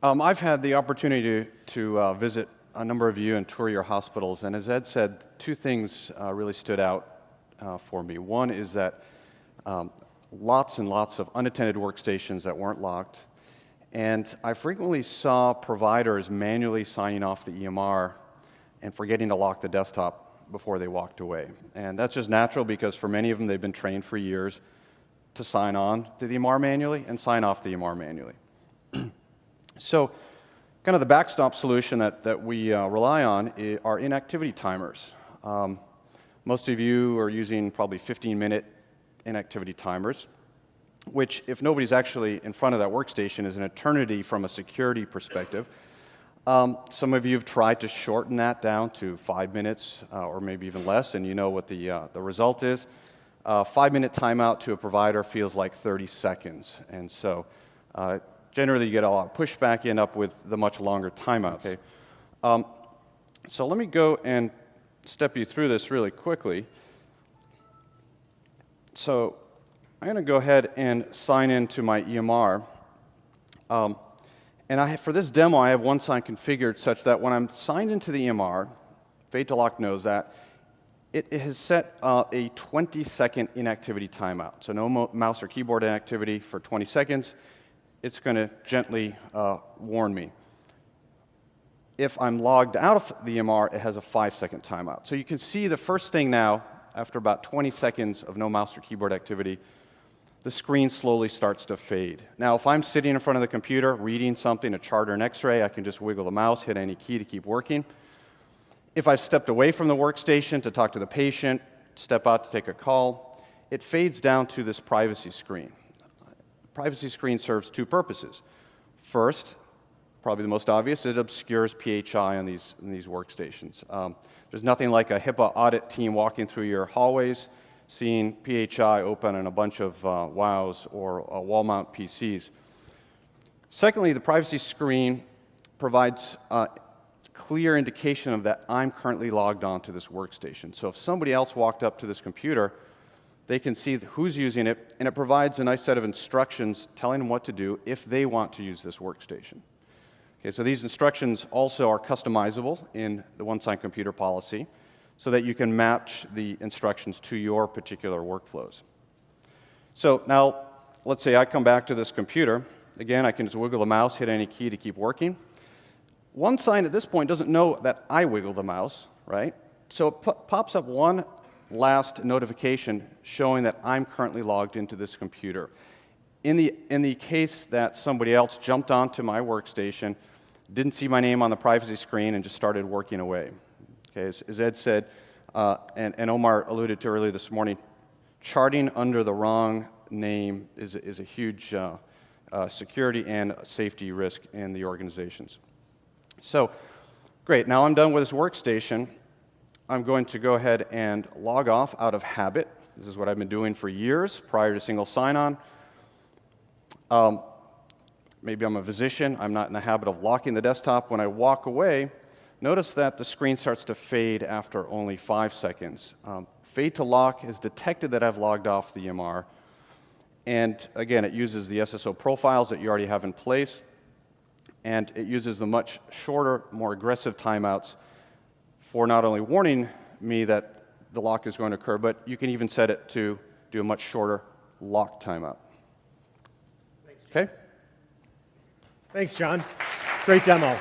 I've had the opportunity to visit a number of you and tour your hospitals, and as Ed said, two things really stood out for me. One is that lots and lots of unattended workstations that weren't locked, and I frequently saw providers manually signing off the EMR and forgetting to lock the desktop before they walked away. And that's just natural because for many of them, they've been trained for years to sign on to the EMR manually and sign off the EMR manually. So kind of the backstop solution that we rely on are inactivity timers. Most of you are using probably 15-minute inactivity timers, which, if nobody's actually in front of that workstation, is an eternity from a security perspective. Some of you have tried to shorten that down to 5 minutes or maybe even less, and you know what the result is. 5-minute timeout to a provider feels like 30 seconds, and so generally, you get a lot of pushback, you end up with the much longer timeouts. Okay. So let me go and step you through this really quickly. So I'm going to go ahead and sign into my EMR. And for this demo, I have one sign configured such that when I'm signed into the EMR, Fade to Lock knows that, it has set a 20-second inactivity timeout. So no mouse or keyboard inactivity for 20 seconds. It's going to gently warn me. If I'm logged out of the EMR, it has a 5-second timeout. So you can see the first thing now, after about 20 seconds of no mouse or keyboard activity, the screen slowly starts to fade. Now, if I'm sitting in front of the computer, reading something, a chart or an x-ray, I can just wiggle the mouse, hit any key to keep working. If I've stepped away from the workstation to talk to the patient, step out to take a call, it fades down to this privacy screen. Privacy screen serves two purposes. First, probably the most obvious, it obscures PHI on these workstations. There's nothing like a HIPAA audit team walking through your hallways, seeing PHI open on a bunch of WOWs or wall mount PCs. Secondly, the privacy screen provides clear indication of that I'm currently logged on to this workstation. So if somebody else walked up to this computer, they can see who's using it, and it provides a nice set of instructions telling them what to do if they want to use this workstation. Okay, so these instructions also are customizable in the one-sign computer policy so that you can match the instructions to your particular workflows. So now, let's say I come back to this computer. Again, I can just wiggle the mouse, hit any key to keep working. One sign at this point doesn't know that I wiggle the mouse, right? So it pops up one last notification showing that I'm currently logged into this computer. In the case that somebody else jumped onto my workstation, didn't see my name on the privacy screen, and just started working away. Okay, as Ed said, and Omar alluded to earlier this morning, charting under the wrong name is a huge security and safety risk in the organizations. So, great, now I'm done with this workstation. I'm going to go ahead and log off out of habit. This is what I've been doing for years prior to single sign-on. Maybe I'm a physician. I'm not in the habit of locking the desktop. When I walk away, notice that the screen starts to fade after only 5 seconds. Fade to lock has detected that I've logged off the EMR. And again, it uses the SSO profiles that you already have in place. And it uses the much shorter, more aggressive timeouts for not only warning me that the lock is going to occur, but you can even set it to do a much shorter lock timeout. Thanks, okay? Thanks, John. Great demo.